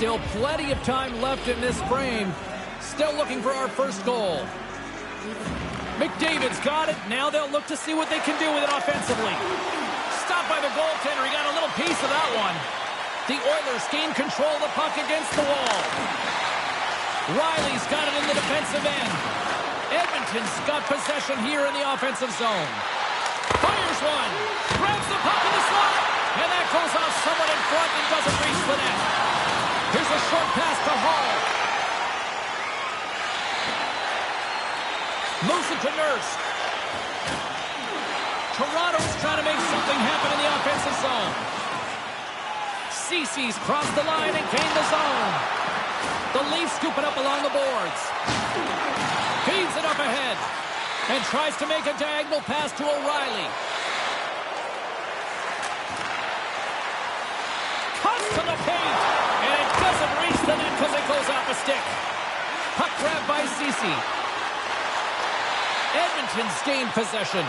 Still plenty of time left in this frame. Still looking for our first goal. McDavid's got it. Now they'll look to see what they can do with it offensively. Stopped by the goaltender. He got a little piece of that one. The Oilers gain control of the puck against the wall. Riley's got it in the defensive end. Edmonton's got possession here in the offensive zone. Fires one. Grabs the puck in the slot. And that goes off someone in front and doesn't reach the net. Here's a short pass to Hall. Moves it to Nurse. Toronto's trying to make something happen in the offensive zone. Cece's crossed the line and gained the zone. The Leafs scoop it up along the boards. Feeds it up ahead. And tries to make a diagonal pass to O'Reilly. Cuts to the paint. And it doesn't reach the net because it goes off a stick. Puck grab by Cece. Edmonton's gained possession.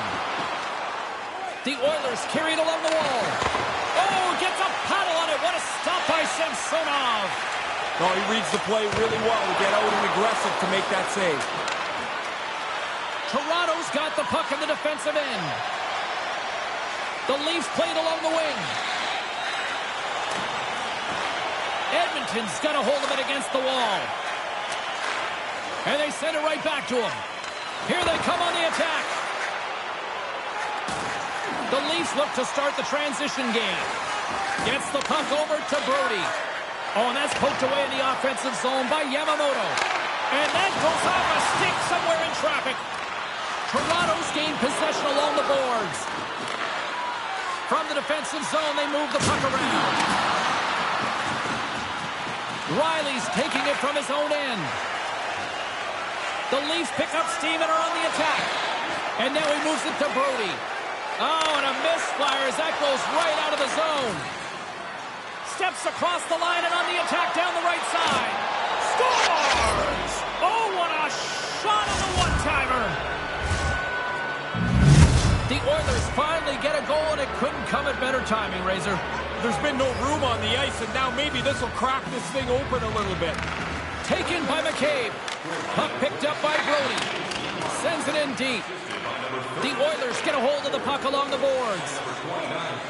The Oilers carried along the wall. Oh, gets a paddle on it. What a stop by Samsonov. Oh, he reads the play really well to get out and aggressive to make that save. Toronto's got the puck in the defensive end. The Leafs played along the wing. Edmonton's got a hold of it against the wall. And they send it right back to him. Here they come on the attack. The Leafs look to start the transition game. Gets the puck over to Brody. Oh, and that's poked away in the offensive zone by Yamamoto. And that goes off a stick somewhere in traffic. Toronto's gained possession along the boards. From the defensive zone, they move the puck around. Riley's taking it from his own end. The Leafs pick up steam and are on the attack. And now he moves it to Brody. Oh, and a misfire as that goes right out of the zone. Steps across the line and on the attack down the right side. Scores! Oh, what a shot on the one-timer. The Oilers finally get a goal, and it couldn't come at better timing, Razor. There's been no room on the ice, and now maybe this will crack this thing open a little bit. Taken by McCabe. Puck picked up by Brody. Sends it in deep. The Oilers get a hold of the puck along the boards.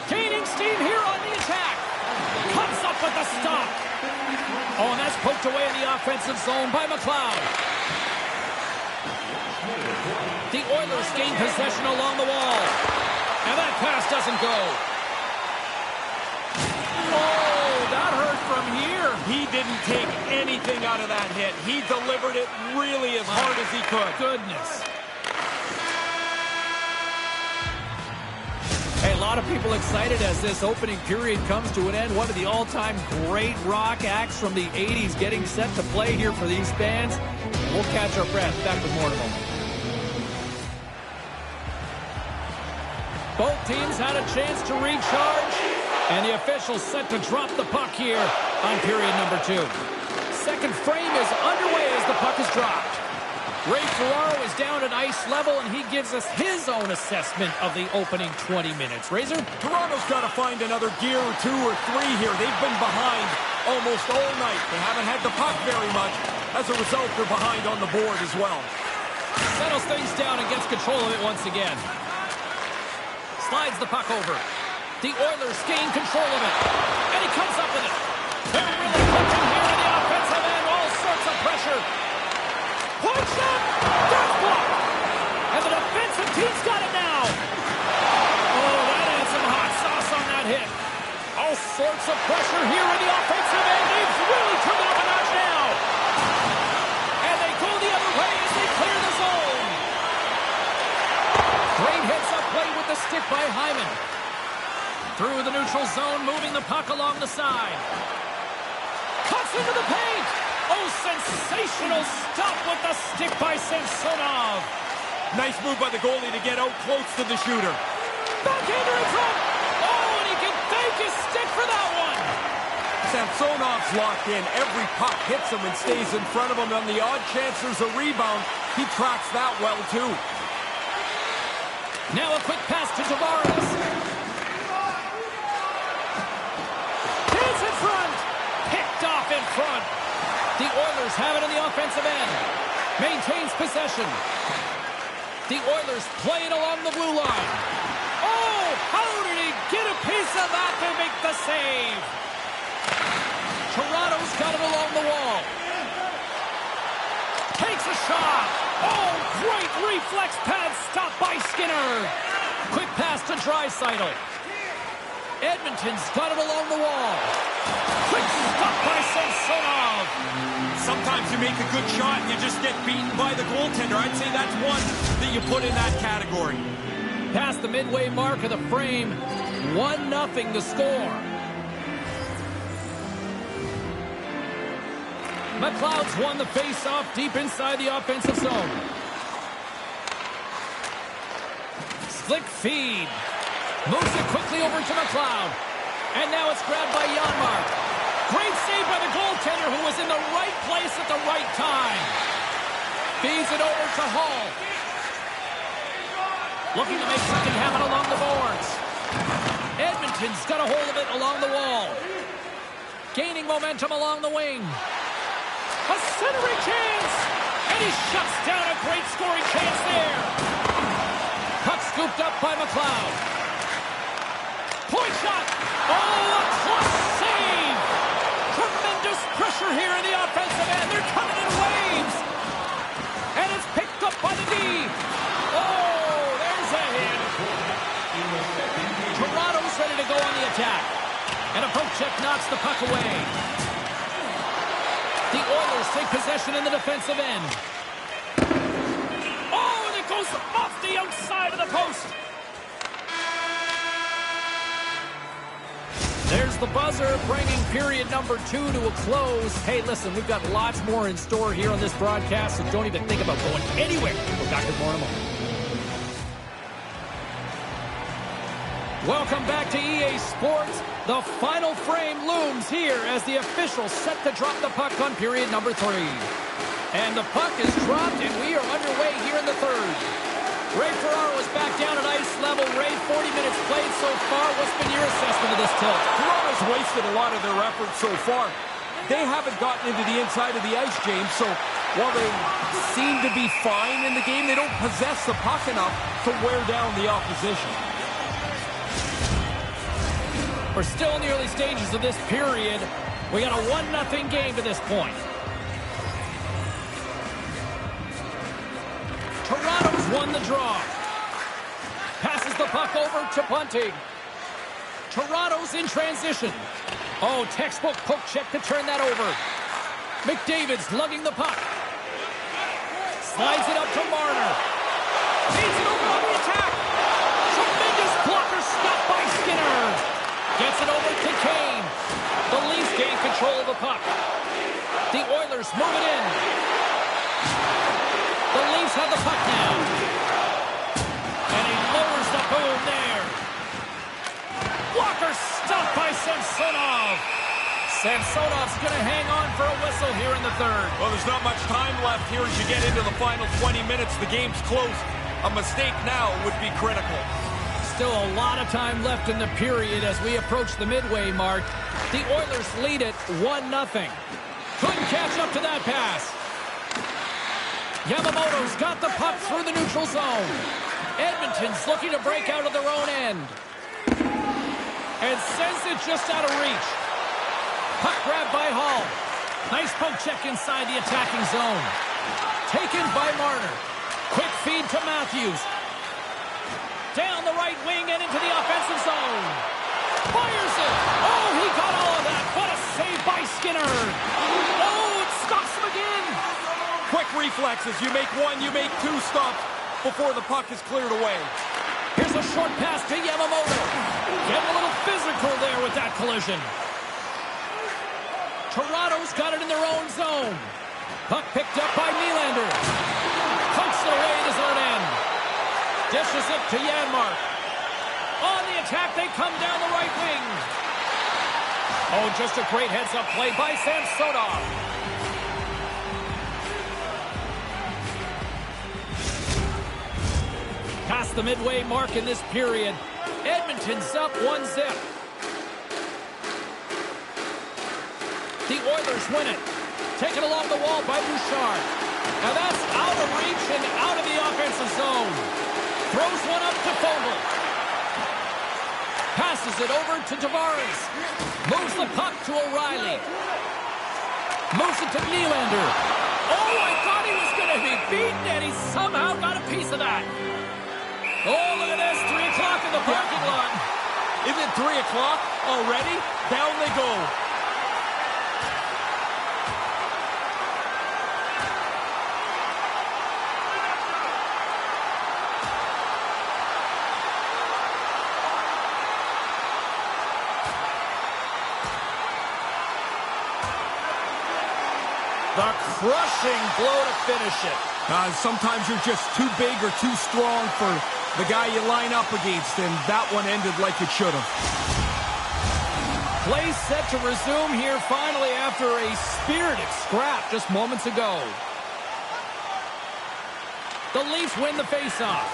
Gaining steam here on the attack. Cuts up with the stop. Oh, and that's poked away in the offensive zone by McLeod. The Oilers gain possession along the wall. And that pass doesn't go. Oh, that hurt from here. He didn't take anything out of that hit. He delivered it really as hard as he could. Goodness. Hey, a lot of people excited as this opening period comes to an end. One of the all-time great rock acts from the 80s getting set to play here for these fans. We'll catch our breath. Back with more in a moment. Both teams had a chance to recharge, and the officials set to drop the puck here on period number 2. Second frame is underway as the puck is dropped. Ray Ferraro is down at ice level, and he gives us his own assessment of the opening 20 minutes. Razor? Toronto's got to find another gear or 2 or 3 here. They've been behind almost all night. They haven't had the puck very much. As a result, they're behind on the board as well. Settles things down and gets control of it once again. Slides the puck over. The Oilers gain control of it. And he comes up with it. They're really cooking here in the offensive end. All sorts of pressure. Point shot! That's blocked! And the defensive team's got it now! Oh, that had some hot sauce on that hit. All sorts of pressure here in the offensive end. They've really turned it up a notch now. And they go the other way as they clear the zone. Great hits-up play with the stick by Hyman. Through the neutral zone, moving the puck along the side. Cuts into the paint! Oh, sensational stop with the stick by Samsonov. Nice move by the goalie to get out close to the shooter. Backhander in front. Oh, and he can thank his stick for that one. Samsonov's locked in. Every puck hits him and stays in front of him. On the odd chance there's a rebound, he tracks that well, too. Now a quick pass to Tavares. Chance in front. Picked off in front. Oilers have it in the offensive end. Maintains possession. The Oilers play it along the blue line. Oh, how did he get a piece of that to make the save? Toronto's got it along the wall. Takes a shot. Oh, great reflex pad stop by Skinner. Quick pass to Draisaitl. Edmonton's got it along the wall. Quick stop by Samsonov. Sometimes you make a good shot and you just get beaten by the goaltender. I'd say that's one that you put in that category. Past the midway mark of the frame. 1-0 the score. McLeod's won the face-off deep inside the offensive zone. Slick feed. Moves it quickly over to McLeod. And now it's grabbed by Janmark. Great save by the goaltender who was in the right place at the right time. Feeds it over to Hall. Looking to make something happen along the boards. Edmonton's got a hold of it along the wall. Gaining momentum along the wing. A centering chance! And he shuts down a great scoring chance there. Puck scooped up by McLeod. Point shot! Oh, a close save! Tremendous pressure here in the offensive end. They're coming in waves. And it's picked up by the D. Oh, there's a hit. Toronto's ready to go on the attack. And a poke check knocks the puck away. The Oilers take possession in the defensive end. Oh, and it goes off the outside of the post. There's the buzzer, bringing period number 2 to a close. Hey, listen, we've got lots more in store here on this broadcast, so don't even think about going anywhere. We're back with more in a moment. Welcome back to EA Sports. The final frame looms here as the officials set to drop the puck on period number 3. And the puck is dropped, and we are underway here in the third. Ray Ferraro is back down at ice level. Ray, 40 minutes played so far. What's been your assessment of this tilt? Toronto's wasted a lot of their effort so far. They haven't gotten into the inside of the ice, James, so while they seem to be fine in the game, they don't possess the puck enough to wear down the opposition. We're still in the early stages of this period. We got a 1-0 game to this point. Toronto's won the draw. Passes the puck over to Bunting. Toronto's in transition. Oh, textbook poke check to turn that over. McDavid's lugging the puck. Slides it up to Marner. Feeds it over on the attack. Tremendous blocker stop by Skinner. Gets it over to Kane. The Leafs gain control of the puck. The Oilers move it in. The Leafs have the puck now. And he lowers the boom there. Walker stopped by Samsonov. Samsonov's going to hang on for a whistle here in the third. Well, there's not much time left here as you get into the final 20 minutes. The game's close. A mistake now would be critical. Still a lot of time left in the period as we approach the midway mark. The Oilers lead it 1-0. Couldn't catch up to that pass. Yamamoto's got the puck through the neutral zone. Edmonton's looking to break out of their own end. And sends it just out of reach. Puck grab by Hall. Nice poke check inside the attacking zone. Taken by Marner. Quick feed to Matthews. Down the right wing and into the offensive zone. Fires it. Oh, he got all of that. What a save by Skinner. Oh, it stops him again. Quick reflexes. You make one, you make two stops before the puck is cleared away. Here's a short pass to Yamamoto. Getting a little physical there with that collision. Toronto's got it in their own zone. Puck picked up by Nylander. Pokes it away at his own end. Dishes it to Janmark. On the attack, they come down the right wing. Oh, just a great heads-up play by Samsonov. Past the midway mark in this period. Edmonton's up 1-0. The Oilers win it. taken along the wall by Bouchard. And that's out of reach and out of the offensive zone. Throws one up to Fogle. Passes it over to Tavares. Moves the puck to O'Reilly. Moves it to Nylander. Oh, I thought he was going to be beaten, and he somehow got a piece of that. Oh, look at this. 3 o'clock in the parking lot. Is it 3 o'clock already? Down they go. The crushing blow to finish it. Sometimes you're just too big or too strong for the guy you line up against, and that one ended like it should have. Play set to resume here finally after a spirited scrap just moments ago. The Leafs win the faceoff.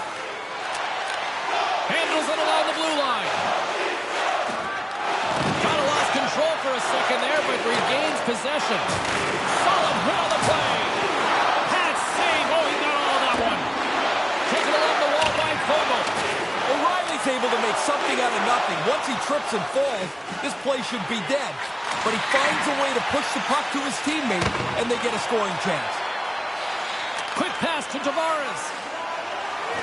Handles it along the blue line. Kind of lost control for a second there, but regains possession. Solid hit on the play. Had save. Oh, he got all that one. Taken along the wall by Fogle. O'Reilly's able to make something out of nothing. Once he trips and falls, this play should be dead. But he finds a way to push the puck to his teammate, and they get a scoring chance. Quick pass to Tavares.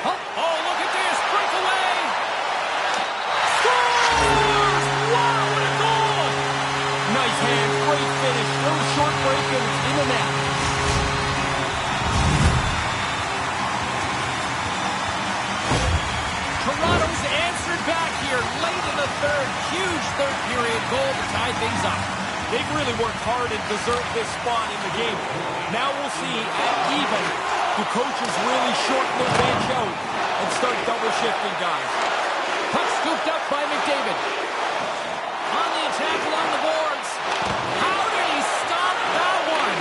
Oh, look at this. Breakaway. Scores! Wow, what a goal! Nice hand, great finish. Little short break, and it's in the net. Toronto's answered back here late in the third. Huge third period goal to tie things up. They've really worked hard and deserved this spot in the game. Now we'll see at even, do coaches really shorten their bench out and start double shifting guys? Puck scooped up by McDavid. On the attack along the boards. How did he stop that one?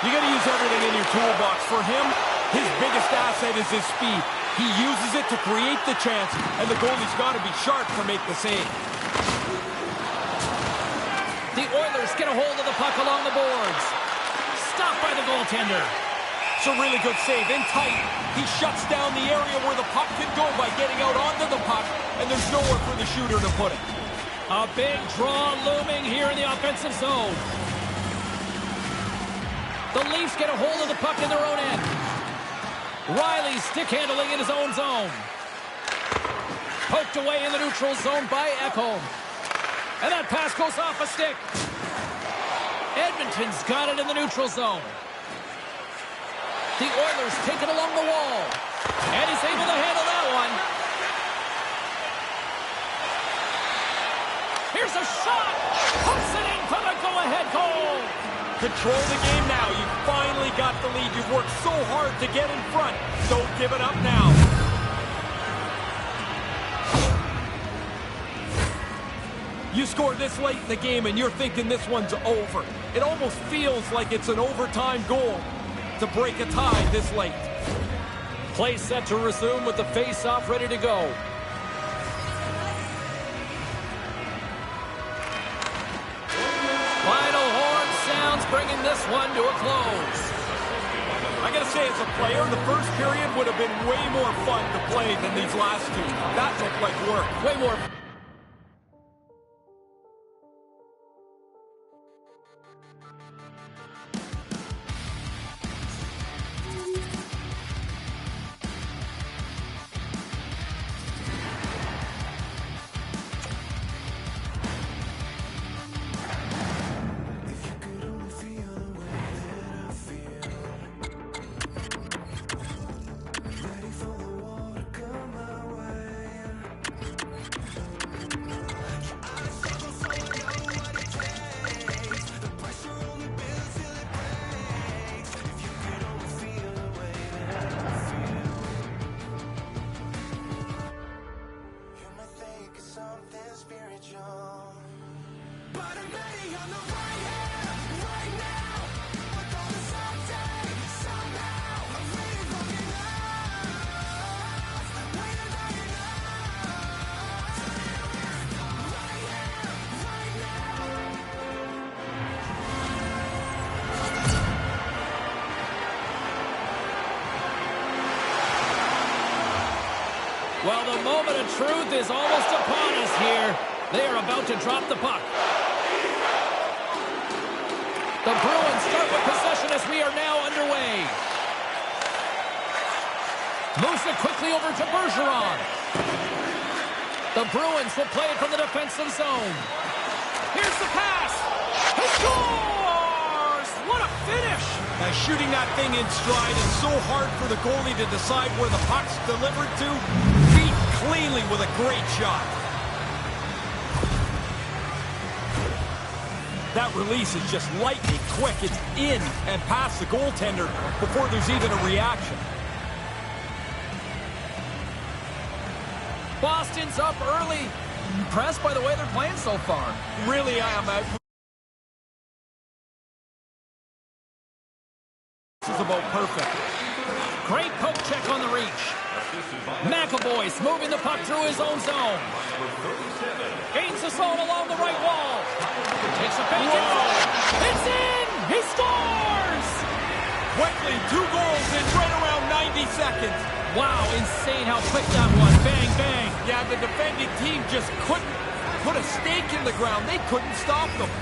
You got to use everything in your toolbox. For him, his biggest asset is his speed. He uses it to create the chance, and the goalie's got to be sharp to make the save. The Oilers get a hold of the puck along the boards. Stopped by the goaltender. It's a really good save. In tight, he shuts down the area where the puck can go by getting out onto the puck, and there's nowhere for the shooter to put it. A big draw looming here in the offensive zone. The Leafs get a hold of the puck in their own end. Riley stick handling in his own zone. Poked away in the neutral zone by Ekholm. And that pass goes off a stick. Edmonton's got it in the neutral zone. The Oilers take it along the wall. And he's able to handle that one. Here's a shot. Puts it in for the go-ahead goal. Control the game now. You finally got the lead. You've worked so hard to get in front. Don't give it up now. You score this late in the game and you're thinking this one's over. It almost feels like it's an overtime goal to break a tie this late. Play set to resume with the face-off ready to go. Final horn sounds, bringing this one to a close. I gotta say, as a player, the first period would have been way more fun to play than these last two. That looked like work. Way more. Well, the moment of truth is almost upon us here. They are about to drop the puck. The Bruins start with possession as we are now underway. Moves it quickly over to Bergeron. The Bruins will play it from the defensive zone. Here's the pass. He scores! What a finish! Shooting that thing in stride is so hard for the goalie to decide where the puck's delivered to. Beat cleanly with a great shot. That release is just lightning quick. It's in and past the goaltender before there's even a reaction. Boston's up early. Impressed by the way they're playing so far. Really, I am. This is about perfect. Great poke check on the reach. McAvoy's moving the puck through his own zone. Gains the zone along the right wall. Takes a bank in. It's in! He scores! Quickly, 2 goals in right around 90 seconds. Wow, insane how quick that was. Bang, bang. Yeah, the defending team just couldn't put a stake in the ground. They couldn't stop them.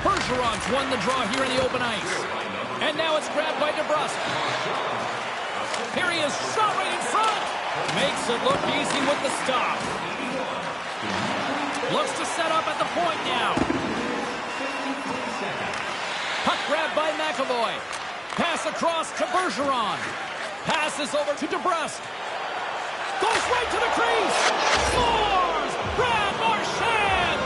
Bergeron's won the draw here in the open ice. And now it's grabbed by DeBrusk. Here he is, shot right in front. Makes it look easy with the stop. Looks to set up at the point now. Puck grabbed by McAvoy. Pass across to Bergeron. Passes over to DeBrusk. Goes right to the crease. Scores! Brad Marchand!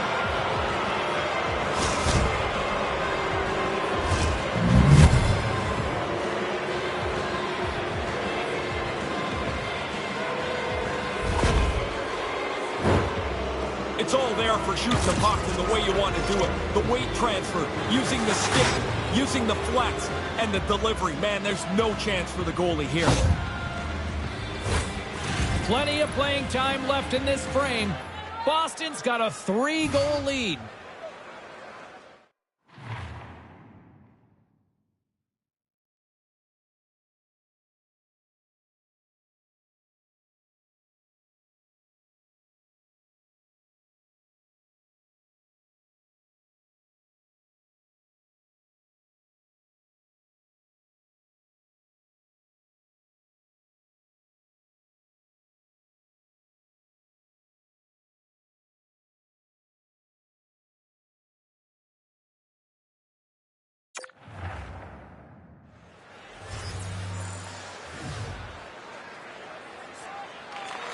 It's all there for shooting the puck in the way you want to do it. The weight transfer, using the stick, using the flex, and the delivery. Man, there's no chance for the goalie here. Plenty of playing time left in this frame. Boston's got a 3-goal lead.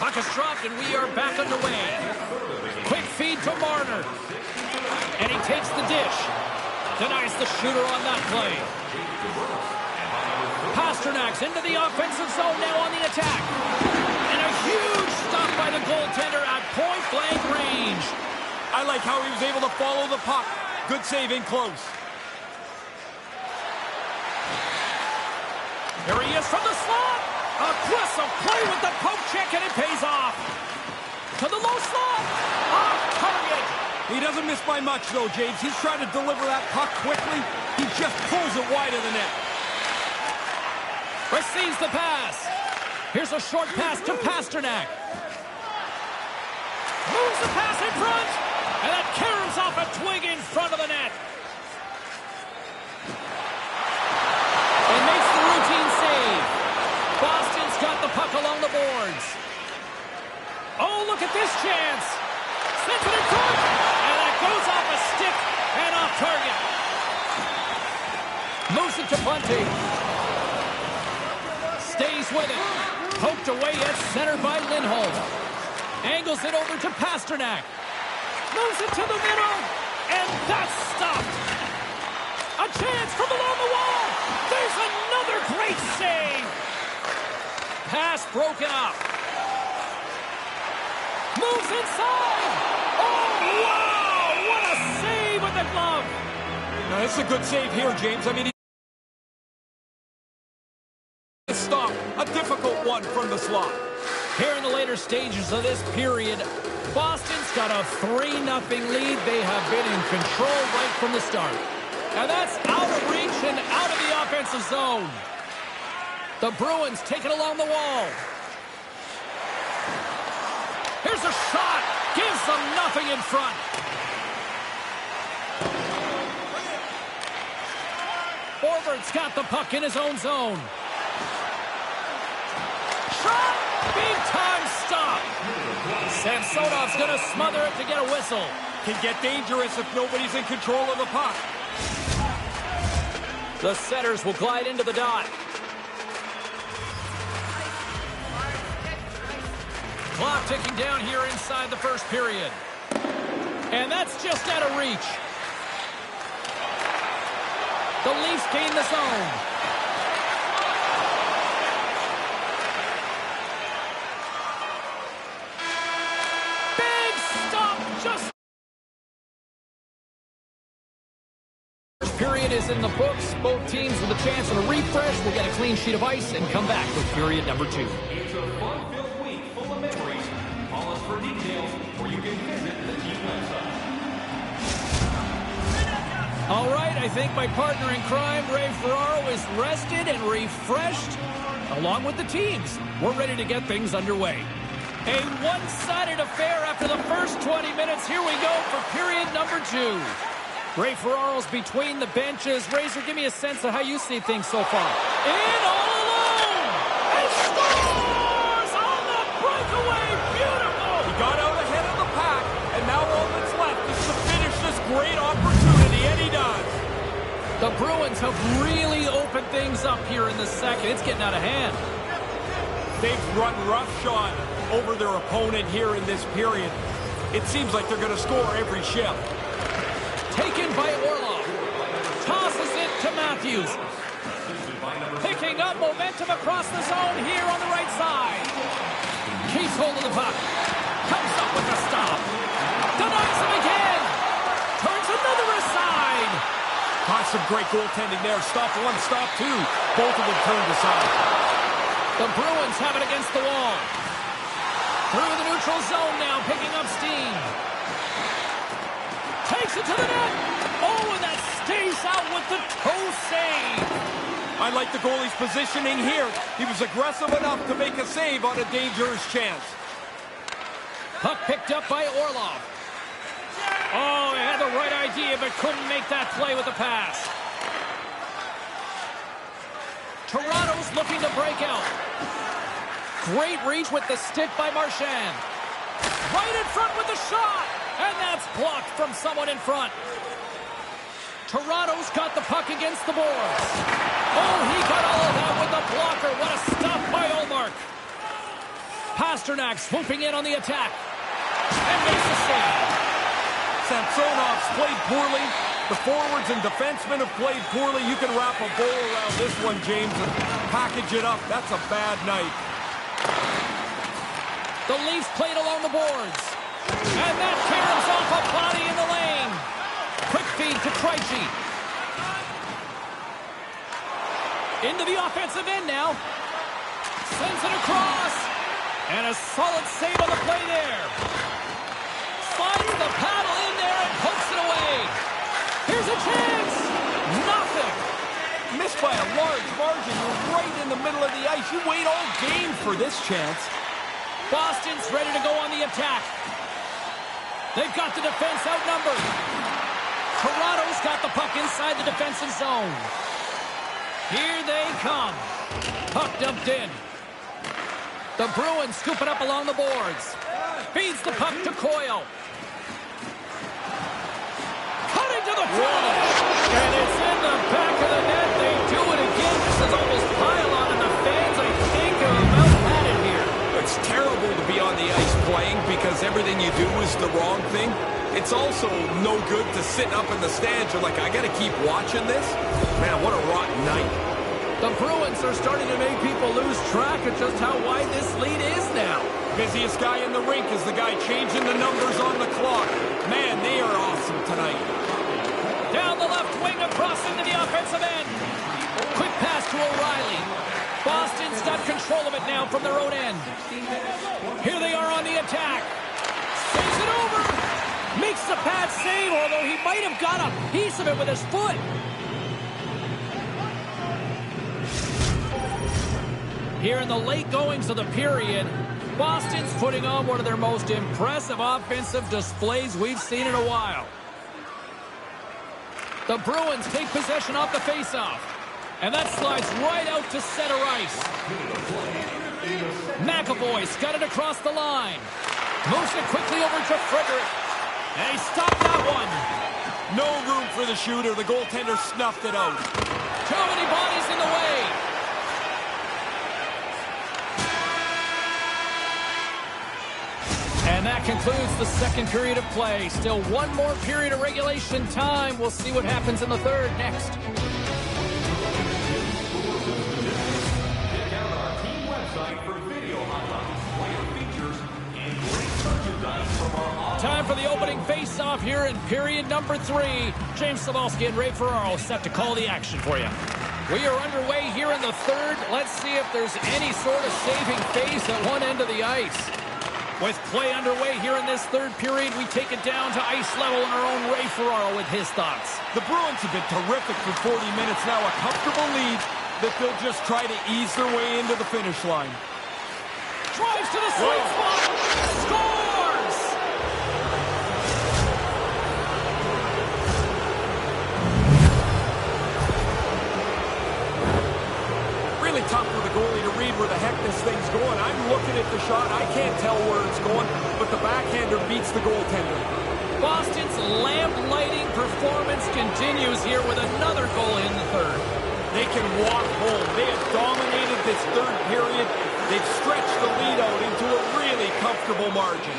Puck is dropped, and we are back underway. Quick feed to Marner. And he takes the dish. Denies the shooter on that play. Pasternak's into the offensive zone now on the attack. And a huge stop by the goaltender at point-blank range. I like how he was able to follow the puck. Good save in close. Here he is from the slot. Aggressive play with the poke check, and it pays off. To the low slot. Off target. He doesn't miss by much, though, James. He's trying to deliver that puck quickly. He just pulls it wide of the net. Receives the pass. Here's a short pass to Pastrnak. Moves the pass in front. And that caroms off a twig in front of the net. And makes the routine save. Boston's got the puck along the boards. Oh, look at this chance. Sends it in front. And that goes off a stick and off target. Moves it to Bunting. Stays with it. Poked away at center by Lindholm. Angles it over to Pastrnak. Moves it to the middle. And that's stopped. A chance from along the wall. There's another great save. Pass broken up. Moves inside. Oh, wow. What a save with the glove. Now, this is a good save here, James. I mean, he stop. A difficult one from the slot. Here in the later stages of this period, Boston's got a 3-0 lead. They have been in control right from the start. And that's out of reach and out of the offensive zone. The Bruins take it along the wall. Here's a shot. Gives them nothing in front. Forward's got the puck in his own zone. Shot! Big time stop. Samsonov's going to smother it to get a whistle. Can get dangerous if nobody's in control of the puck. The setters will glide into the dot. Clock ticking down here inside the first period. And that's just out of reach. The Leafs gain the zone. Big stop, just... First period is in the books. Both teams with a chance of a refresh will get a clean sheet of ice and come back with period number 2. It's a fun-filled week full of memories. Call us for details, or you can visit the team website. All right, I think my partner in crime, Ray Ferraro, is rested and refreshed, along with the teams. We're ready to get things underway. A one-sided affair after the first 20 minutes. Here we go for period number 2. Ray Ferraro's between the benches. Razor, give me a sense of how you see things so far. In all alone! And scores on the breakaway! Beautiful! He got out ahead of the pack, and now all that's left is to finish this great opportunity, and he does. The Bruins have really opened things up here in the second. It's getting out of hand. They've run roughshod over their opponent here in this period. It seems like they're going to score every shift. Taken by Orlov. Tosses it to Matthews. Picking up momentum across the zone here on the right side. Keeps hold of the puck. Comes up with a stop. Denies him again. Turns another aside. Got some great goaltending there. Stop one, stop two. Both of them turned aside. The Bruins have it against the wall. Through the neutral zone now, picking up steam. Takes it to the net. Oh, and that stays out with the toe save. I like the goalie's positioning here. He was aggressive enough to make a save on a dangerous chance. Puck picked up by Orlov. Oh, he had the right idea, but couldn't make that play with the pass. Toronto's looking to break out. Great reach with the stick by Marchand. Right in front with the shot. And that's blocked from someone in front. Toronto's got the puck against the boards. Oh, he got all of that with the blocker. What a stop by Ullmark. Pasternak swooping in on the attack. And makes the save. Samsonov's played poorly. The forwards and defensemen have played poorly. You can wrap a bow around this one, James, and package it up. That's a bad night. The Leafs played along the boards. And that caroms off a body in the lane. Quick feed to Krejci. Into the offensive end now. Sends it across. And a solid save on the play there. Slides the paddle in there and pokes it away. Here's a chance. Nothing. Missed by a large margin. You're right in the middle of the ice. You wait all game for this chance. Boston's ready to go on the attack. They've got the defense outnumbered. Toronto's got the puck inside the defensive zone. Here they come. Puck dumped in. The Bruins scoop it up along the boards. Feeds the puck to Coyle. Cutting to the front. And it's in the back of the net. They do it again. This is almost pile-on, and the fans, I think, are about had it here. It's terrible to be on the ice playing because everything you do is the wrong thing. It's also no good to sit up in the stands. You're like, I got to keep watching this. Man, what a rotten night. The Bruins are starting to make people lose track of just how wide this lead is now. Busiest guy in the rink is the guy changing the numbers on the clock. Man, they are awesome tonight. Down the left wing across into the offensive end. Quick pass to O'Reilly. Boston's got control of it now from their own end. Here they are on the attack. Saves it over. Makes the pad save, although he might have got a piece of it with his foot. Here in the late goings of the period, Boston's putting on one of their most impressive offensive displays we've seen in a while. The Bruins take possession off the faceoff. And that slides right out to center ice. McAvoy's got it across the line. Moves it quickly over to Frederic. And he stopped that one. No room for the shooter. The goaltender snuffed it out. Too many bodies in the way. And that concludes the second period of play. Still one more period of regulation time. We'll see what happens in the third next. Check out our team website for video highlights, player features, and great merchandise from our time for the opening face-off here in period number 3. James Cybulski and Ray Ferraro set to call the action for you. We are underway here in the third. Let's see if there's any sort of saving face at one end of the ice. With play underway here in this third period, we take it down to ice level and our own Ray Ferraro with his thoughts. The Bruins have been terrific for 40 minutes now. A comfortable lead that they'll just try to ease their way into the finish line. Drives to the sweet spot. Scores! Really tough for the goalie to read where the heck this thing's going. I'm looking at the shot. I can't tell where it's going, but the backhander beats the goaltender. Boston's lamp-lighting performance continues here with another goal in the third. They can walk home. They have dominated this third period. They've stretched the lead out into a really comfortable margin.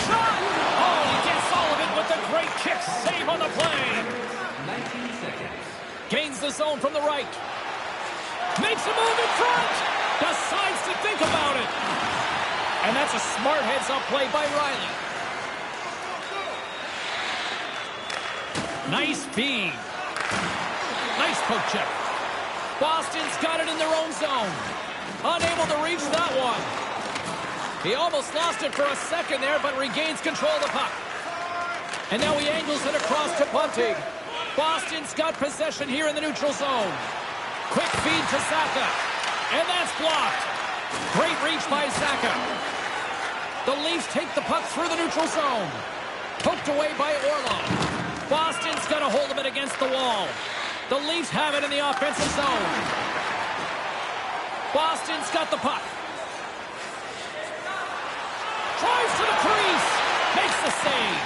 Shot! Oh, he gets all of it with a great kick save on the play. 19 seconds. Gains the zone from the right. Makes a move in front. Decides to think about it. And that's a smart heads-up play by Riley. Nice feed. Nice poke check. Boston's got it in their own zone. Unable to reach that one. He almost lost it for a second there, but regains control of the puck. And now he angles it across to Bunting. Boston's got possession here in the neutral zone. Quick feed to Zacha. And that's blocked. Great reach by Zacha. The Leafs take the puck through the neutral zone. Poked away by Orlov. Boston's got a hold of it against the wall. The Leafs have it in the offensive zone. Boston's got the puck. Drives to the crease. Makes the save.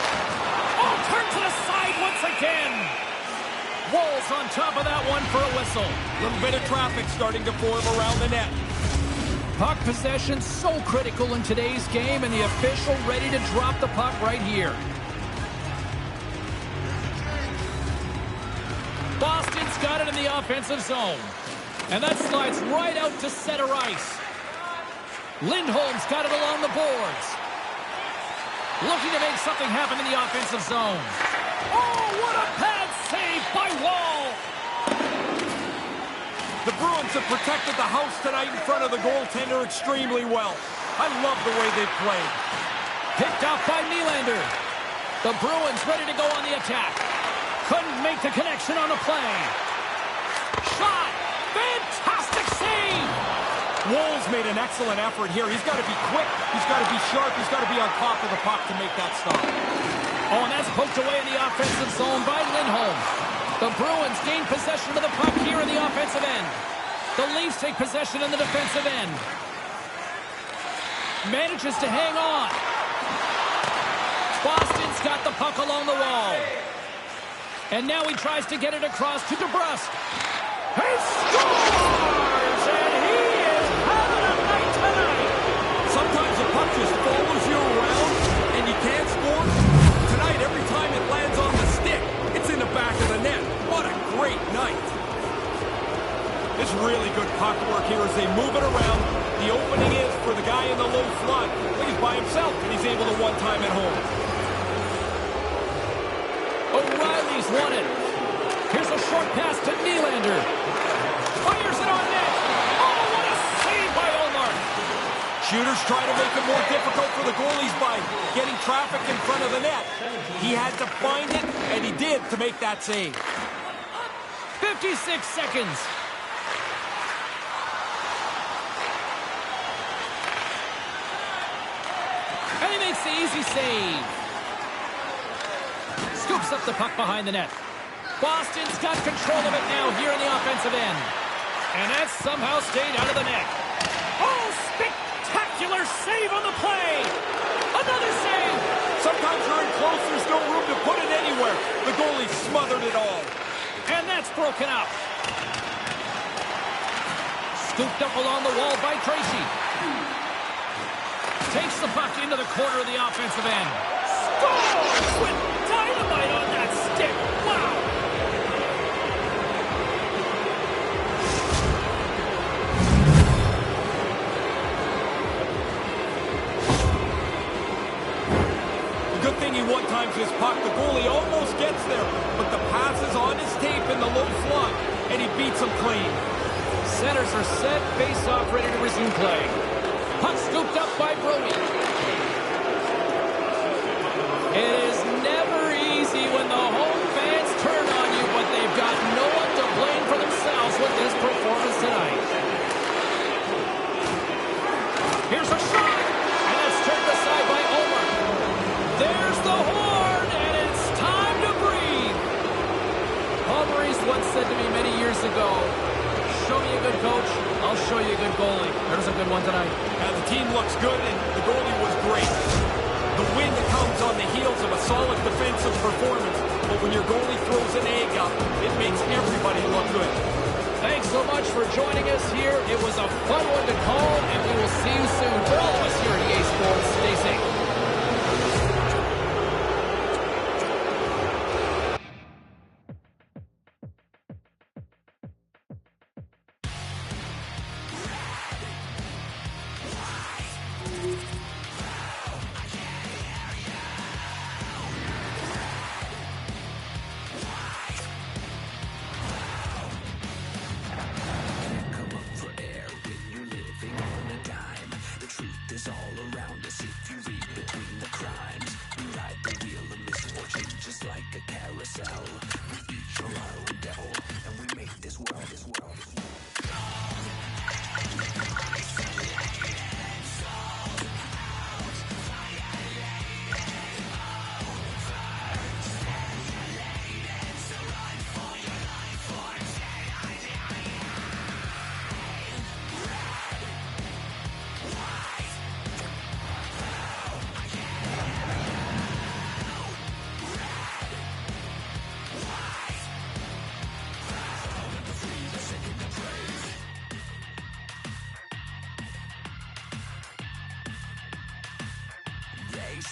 Oh, turn to the side once again. Wolves on top of that one for a whistle. Little bit of traffic starting to form around the net. Puck possession so critical in today's game, and the official ready to drop the puck right here. Boston's got it in the offensive zone. And that slides right out to center ice. Lindholm's got it along the boards. Looking to make something happen in the offensive zone. Oh, what a pad save by Wall! The Bruins have protected the house tonight in front of the goaltender extremely well. I love the way they've played. Picked up by Nylander. The Bruins ready to go on the attack. Couldn't make the connection on the play. Shot! Fantastic save! Wolves made an excellent effort here. He's got to be quick. He's got to be sharp. He's got to be on top of the puck to make that stop. Oh, and that's poked away in the offensive zone by Lindholm. The Bruins gain possession of the puck here in the offensive end. The Leafs take possession in the defensive end. Manages to hang on. Boston's got the puck along the wall. And now he tries to get it across to DeBrusk. He scores! And he is having a night tonight. Sometimes the puck just follows you around and you can't score. Tonight, every time it lands on the stick, it's in the back of the net. What a great night. This really good puck work here as they move it around. The opening is for the guy in the low slot. He's by himself, and he's able to one-time it home. O'Reilly's won it. Here's a short pass to Nylander. Fires it on net. Oh, what a save by Omar. Shooters try to make it more difficult for the goalies by getting traffic in front of the net. He had to find it, and he did to make that save. 56 seconds. makes the easy save. Scoops up the puck behind the net. Boston's got control of it now here in the offensive end. And that somehow stayed out of the net. Oh, spectacular save on the play. Another save. Sometimes you're in close, there's no room to put it anywhere. The goalie smothered it all. And that's broken up. Scooped up along the wall by Tracy. Takes the puck into the corner of the offensive end. Scores with dynamite on that stick. Wow. The good thing he one-times his puck. The goalie almost gets there, but the pass is on his tape in the low slot, and he beats him clean. Centers are set, face-off, ready to resume play. Puck scooped up by Brody. It is never easy when the home fans turn on you, but they've got no one to blame for themselves with this performance tonight. Here's a shot, and it's turned aside by Omar. There's the horn, and it's time to breathe. Paul Maurice once said to me many years ago, show me a good coach, I'll show you a good goalie. There's a good one tonight. The team looks good, and the goalie was great. The win that comes on the heels of a solid defensive performance, but when your goalie throws an egg up, it makes everybody look good. Thanks so much for joining us here. It was a fun one to call, and we will see you soon. For all of us here at EA Sports, stay safe.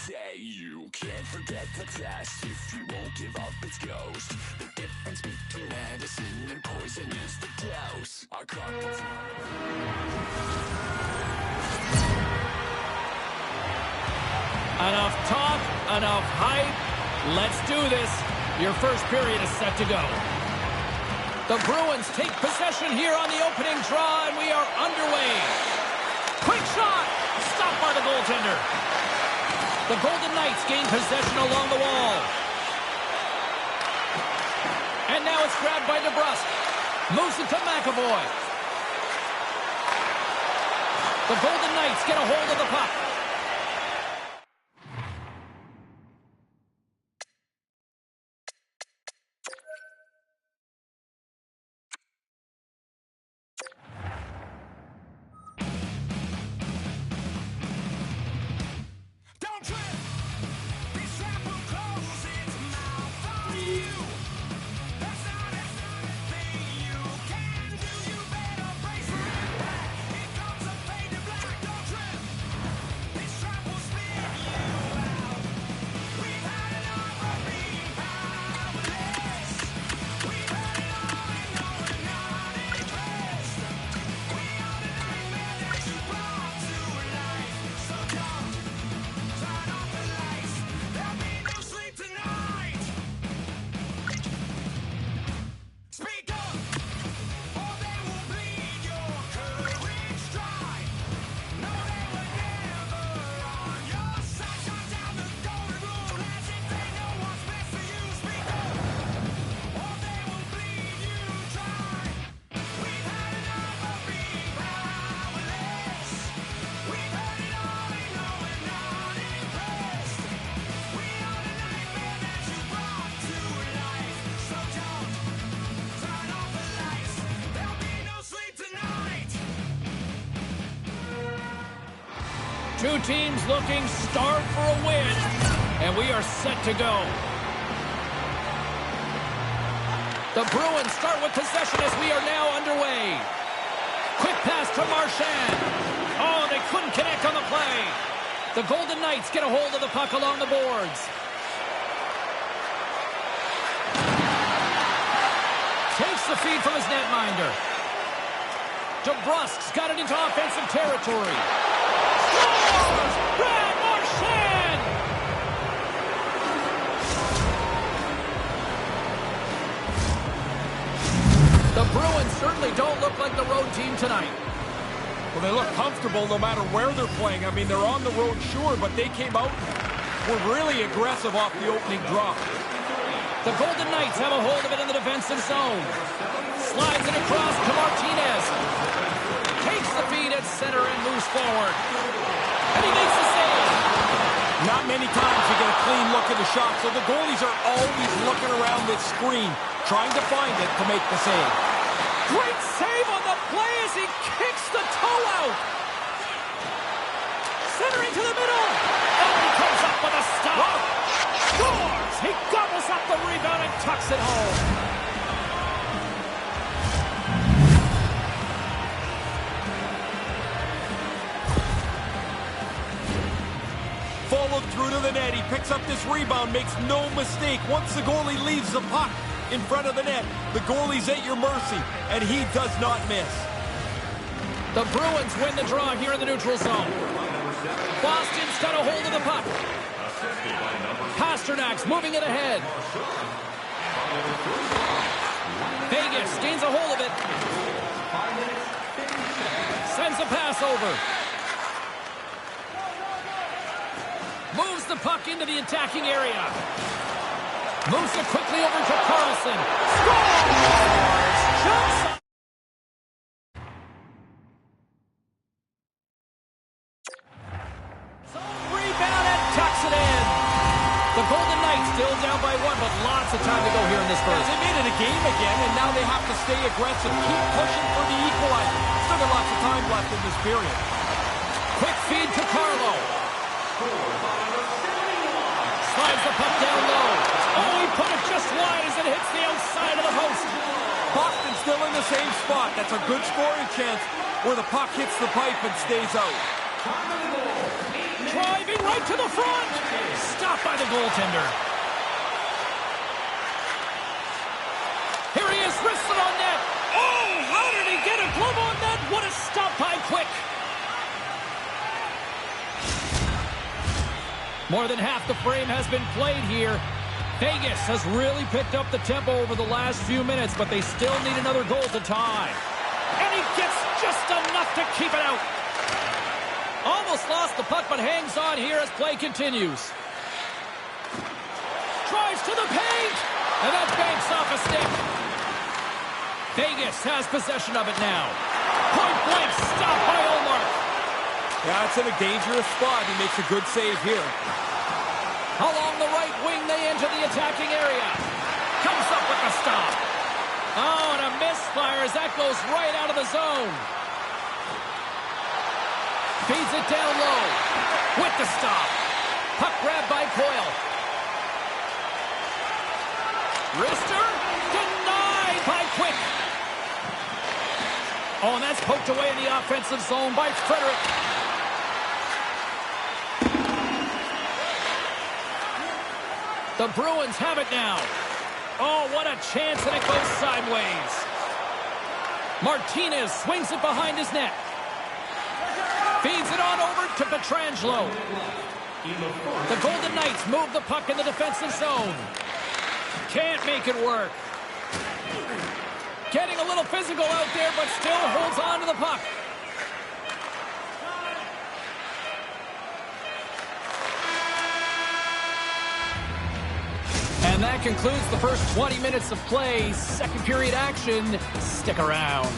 Say you can't forget the test if you won't give up its ghost. The difference between medicine and poison is the dose. Our carpets. Enough talk, enough hype. Let's do this. Your first period is set to go. The Bruins take possession here on the opening draw, and we are underway. Quick shot! Stopped by the goaltender. The Golden Knights gain possession along the wall. And now it's grabbed by DeBrusk. Moves it to McAvoy. The Golden Knights get a hold of the puck. Two teams looking starved for a win, and we are set to go. The Bruins start with possession as we are now underway. Quick pass to Marchand. Oh, they couldn't connect on the play. The Golden Knights get a hold of the puck along the boards. Takes the feed from his netminder. DeBrusk's got it into offensive territory. Scores! Brad Marchand! The Bruins certainly don't look like the road team tonight. Well, they look comfortable no matter where they're playing. I mean, they're on the road, sure, but they came out and were really aggressive off the opening drop. The Golden Knights have a hold of it in the defensive zone. Slides it across to Martinez. Takes the feed at center and moves forward. And he makes the save. Not many times you get a clean look at the shot, so the goalies are always looking around this screen, trying to find it to make the save. Great save on the play as he kicks the toe out. Centering to the middle. And he comes up with a stop. Scores! He gobbles up the rebound and tucks it home. Followed through to the net. He picks up this rebound, makes no mistake. Once the goalie leaves the puck in front of the net, the goalie's at your mercy, and he does not miss. The Bruins win the draw here in the neutral zone. Boston's got a hold of the puck. Pasternak's moving it ahead. Vegas gains a hold of it. Sends a pass over. Moves the puck into the attacking area. Moves it quickly over to Carlson. Scores! Jumps on. Rebound and tucks it in. The Golden Knights still down by one, but lots of time to go here in this first. They made it a game again, and now they have to stay aggressive, keep pushing for the equalizer. Still got lots of time left in this period. Quick feed to Carlo. Slides the puck down low. Oh, he put it just wide as it hits the outside of the post. Boston's still in the same spot. That's a good scoring chance where the puck hits the pipe and stays out. Driving right to the front. Stopped by the goaltender. Here he is, wristed on net. Oh, how did he get a glove on net? What a stop by Quick. More than half the frame has been played here. Vegas has really picked up the tempo over the last few minutes, but they still need another goal to tie. And he gets just enough to keep it out. Almost lost the puck, but hangs on here as play continues. Drives to the paint, and that banks off a stick. Vegas has possession of it now. Point blank, stopped by Omar. Yeah, it's in a dangerous spot. He makes a good save here. Along the right wing, they enter the attacking area. Comes up with the stop. Oh, and a misfire as that goes right out of the zone. Feeds it down low. With the stop. Puck grab by Coyle. Wrister denied by Quick. Oh, and that's poked away in the offensive zone by Frederic. The Bruins have it now. Oh, what a chance, and it goes sideways. Martinez swings it behind his net. Feeds it on over to Pietrangelo. The Golden Knights move the puck in the defensive zone. Can't make it work. Getting a little physical out there, but still holds on to the puck. And that concludes the first 20 minutes of play. Second period action. Stick around.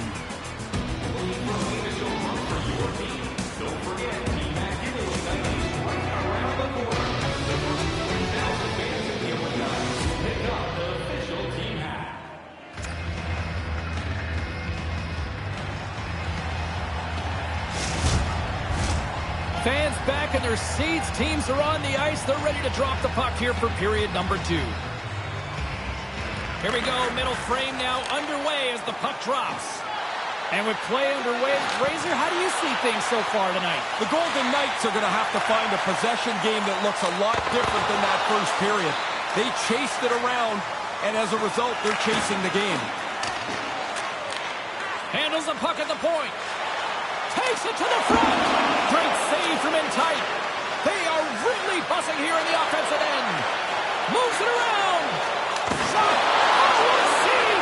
Fans back in their seats. Teams are on the ice. They're ready to drop the puck here for period number 2. Here we go. Middle frame now underway as the puck drops. And with play underway, Razor, how do you see things so far tonight? The Golden Knights are going to have to find a possession game that looks a lot different than that first period. They chased it around, and as a result, they're chasing the game. Handles the puck at the point. Takes it to the front. Great save from in tight. They are really buzzing here in the offensive end. Moves it around. Shot. Oh, what a save.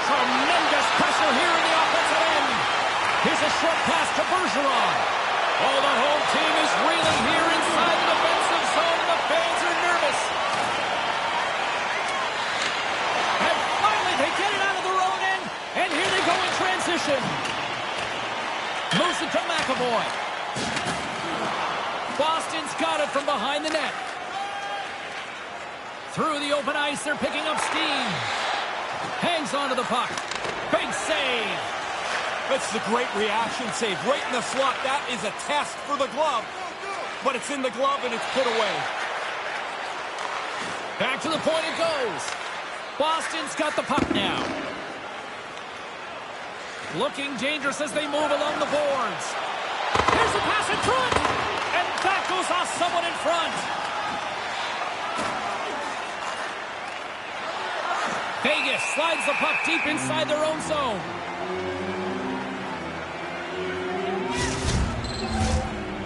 Tremendous pressure here in the offensive end. Here's a short pass to Bergeron. Oh, the home team is reeling here inside the defensive zone. The fans are nervous. And finally, they get it out of their own end. And here they go in transition. Moves it to McAvoy. Boston's got it from behind the net. Through the open ice, they're picking up steam. Hangs onto the puck. Big save. That's the great reaction save. Right in the slot. That is a test for the glove. But it's in the glove and it's put away. Back to the point it goes. Boston's got the puck now. Looking dangerous as they move along the boards. Here's the pass in front. And that goes off someone in front. Vegas slides the puck deep inside their own zone.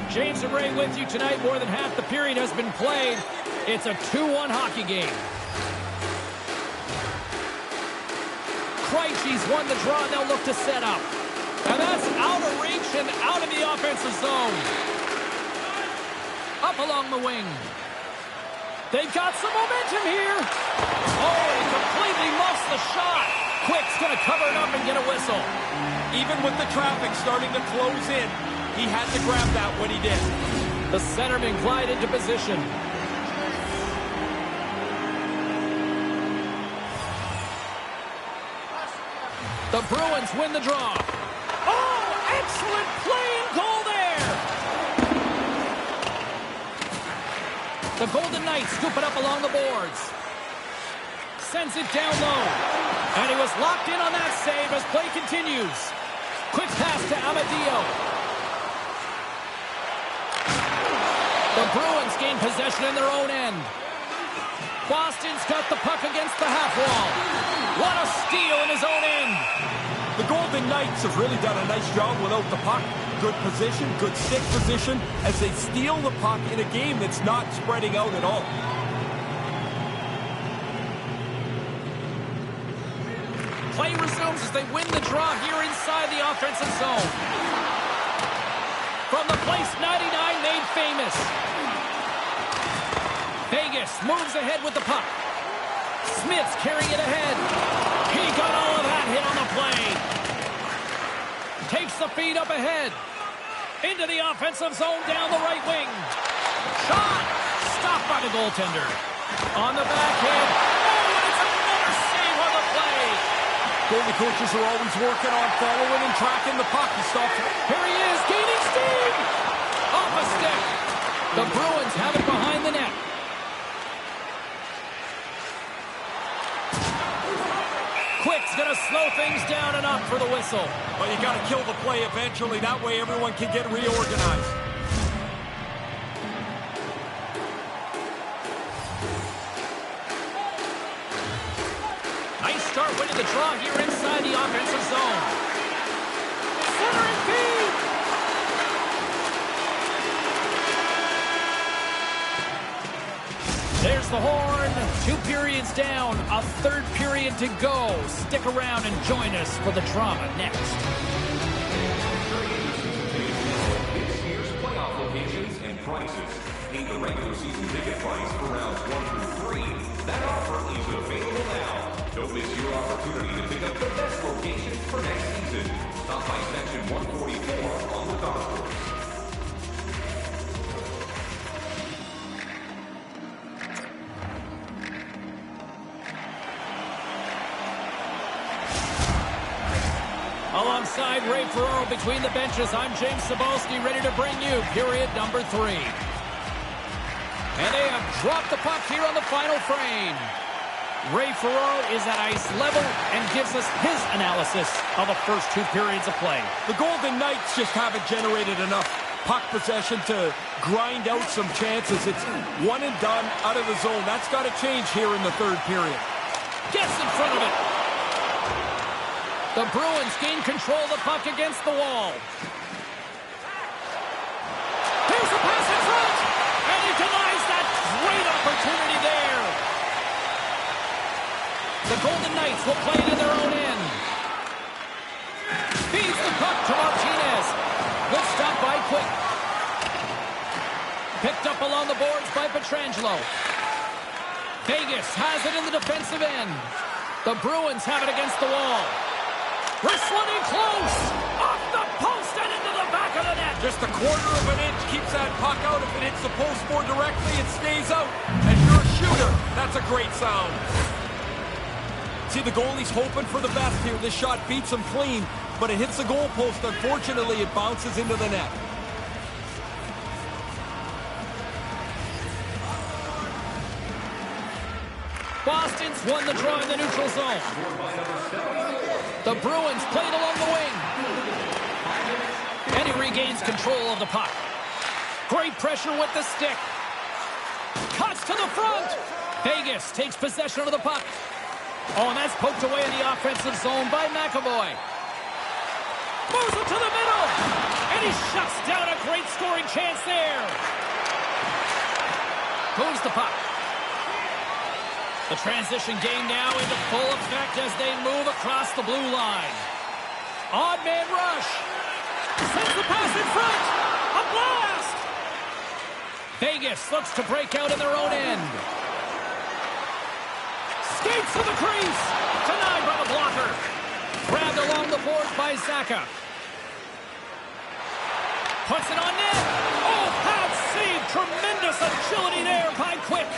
James and Ray with you tonight. More than half the period has been played. It's a 2-1 hockey game. Krejci's won the draw, and they'll look to set up. And that's out of reach and out of the offensive zone. Up along the wing. They've got some momentum here. Oh, he completely muffs the shot. Quick's going to cover it up and get a whistle. Even with the traffic starting to close in, he had to grab that when he did. The centerman glide into position. The Bruins win the draw. Oh, excellent play and goal there. The Golden Knights scoop it up along the boards. Sends it down low. And he was locked in on that save as play continues. Quick pass to Amadio. The Bruins gain possession in their own end. Boston's got the puck against the half wall. What a steal in his own end. The Golden Knights have really done a nice job without the puck. Good position, good stick position, as they steal the puck in a game that's not spreading out at all. Play resumes as they win the draw here inside the offensive zone. From the place 99 made famous. Vegas moves ahead with the puck. Smith's carrying it ahead. He got all of that hit on the play. Takes the feed up ahead. Into the offensive zone down the right wing. Shot! Stopped by the goaltender. On the backhand. Oh, and it's another save on the play. Goalie coaches are always working on following and tracking the puck. He stops. Here he is, gaining steam. Off a stick. The Bruins have it behind the net. Quick's going to slow things down and up for the whistle. Well, you got to kill the play eventually. That way everyone can get reorganized. Nice start winning the draw here inside the offensive zone. Center and feed. There's the horn. 2 periods down. A third period to go. Stick around and join us for the drama next. This year's playoff locations and prices. Need the regular season ticket price for rounds 1 through 3. That offer is available now. Don't miss your opportunity to pick up the best locations for next season. Stop by section 144 on the concourse. alongside Ray Ferraro between the benches. I'm James Cebulski, ready to bring you period number 3. And they have dropped the puck here on the final frame. Ray Ferraro is at ice level and gives us his analysis of the first 2 periods of play. The Golden Knights just haven't generated enough puck possession to grind out some chances. It's one and done out of the zone. That's got to change here in the 3rd period. Gets in front of it. The Bruins gain control of the puck against the wall. Here's the pass in front. And he denies that great opportunity there. The Golden Knights will play it in their own end. Feeds the puck to Martinez. Good stop by Quick. Picked up along the boards by Pietrangelo. Vegas has it in the defensive end. The Bruins have it against the wall. Wrestling in close. Off the post and into the back of the net. Just a quarter of an inch keeps that puck out. If it hits the post more directly, it stays out. And you're a shooter. That's a great sound. See, the goalie's hoping for the best here. This shot beats him clean, but it hits the goalpost. Unfortunately, it bounces into the net. Boston's won the draw in the neutral zone. The Bruins played along the wing. And he regains control of the puck. Great pressure with the stick. Cuts to the front. Vegas takes possession of the puck. Oh, and that's poked away in the offensive zone by McAvoy. Moves it to the middle. And he shuts down a great scoring chance there. Moves the puck. The transition game now into full effect as they move across the blue line. Odd man rush. Sends the pass in front. A blast. Vegas looks to break out in their own end. Skates to the crease. Denied by the blocker. Grabbed along the boards by Zacha. Puts it on net. Oh, pad save. Tremendous agility there by Quick.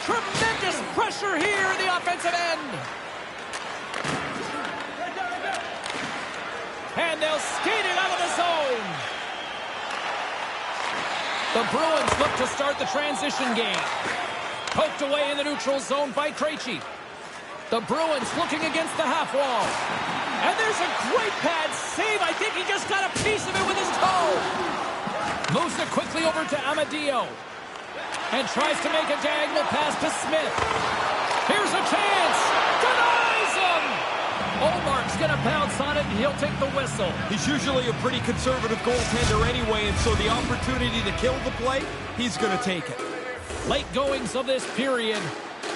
Tremendous pressure here in the offensive end. And they'll skate it out of the zone. The Bruins look to start the transition game. Poked away in the neutral zone by Krejci. The Bruins looking against the half wall. And there's a great pad save. I think he just got a piece of it with his toe. Moves it quickly over to Amadio. And tries to make a diagonal pass to Smith. Here's a chance. Denies him. Omark's going to bounce on it, and he'll take the whistle. He's usually a pretty conservative goaltender anyway, and so the opportunity to kill the play, he's going to take it. Late goings of this period.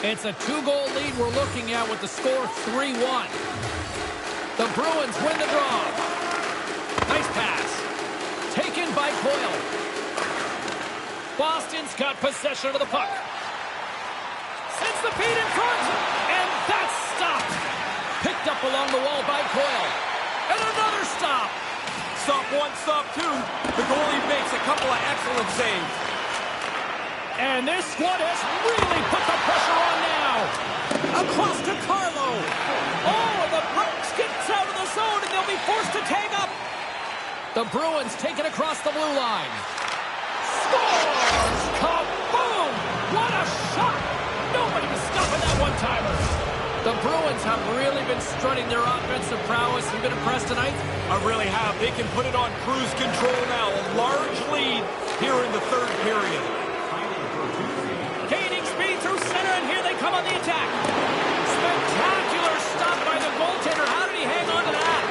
It's a 2-goal lead we're looking at with the score 3-1. The Bruins win the draw. Nice pass. Taken by Coyle. Boston's got possession of the puck. Sends the feed in front, and that's stopped. Picked up along the wall by Coyle. And another stop. Stop one, stop two. The goalie makes a couple of excellent saves. And this squad has really put the pressure on now. Across to Carlo. Oh, and the puck skips out of the zone, and they'll be forced to tag up. The Bruins take it across the blue line. Scores! Kaboom! What a shot! Nobody was stopping that one-timer. The Bruins have really been strutting their offensive prowess. You've been impressed tonight? I really have. They can put it on cruise control now. A large lead here in the 3rd period. Gaining speed through center, and here they come on the attack. Spectacular stop by the goaltender. How did he hang on to that?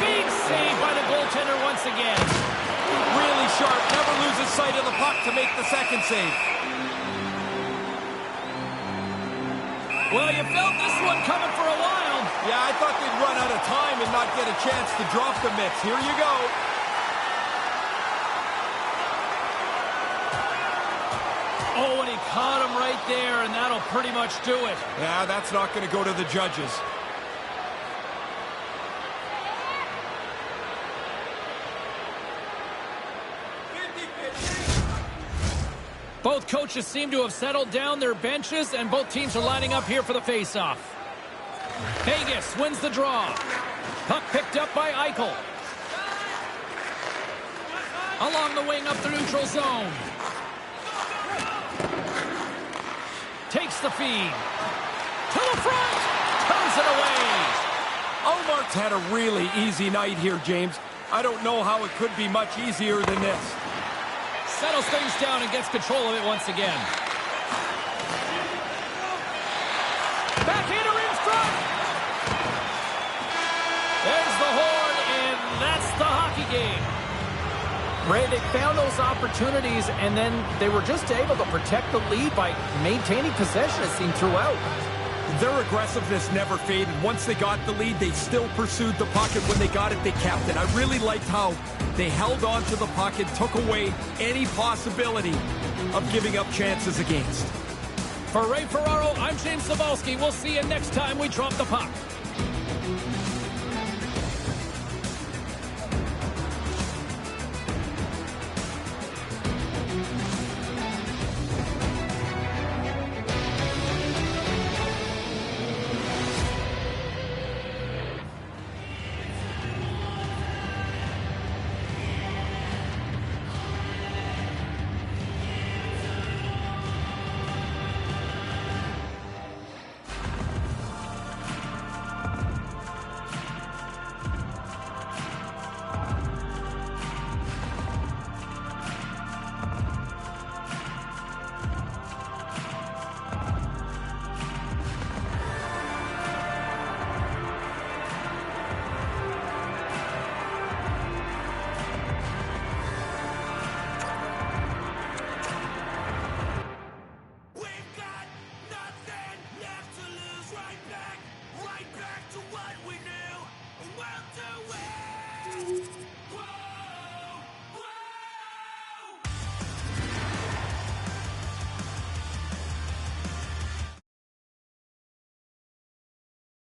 Big save by the goaltender once again. Really sharp. Never loses sight of the puck to make the second save. Well, you felt this one coming for a while. Yeah, I thought they'd run out of time and not get a chance to drop the mitts. Here you go. Oh, and he caught him right there, and that'll pretty much do it. Yeah, that's not going to go to the judges. Both coaches seem to have settled down their benches, and both teams are lining up here for the face-off. Vegas wins the draw. Puck picked up by Eichel. Along the wing up the neutral zone. Takes the feed. To the front. Turns it away. Ullmark's had a really easy night here, James. I don't know how it could be much easier than this. Settles things down and gets control of it once again. Backhander in front. There's the horn, and that's the hockey game. Ray, they found those opportunities, and then they were just able to protect the lead by maintaining possession, it seemed, throughout. Their aggressiveness never faded. Once they got the lead, they still pursued the puck, and when they got it, they kept it. I really liked how they held on to the puck and took away any possibility of giving up chances against. For Ray Ferraro, I'm James Cybulski. We'll see you next time we drop the puck.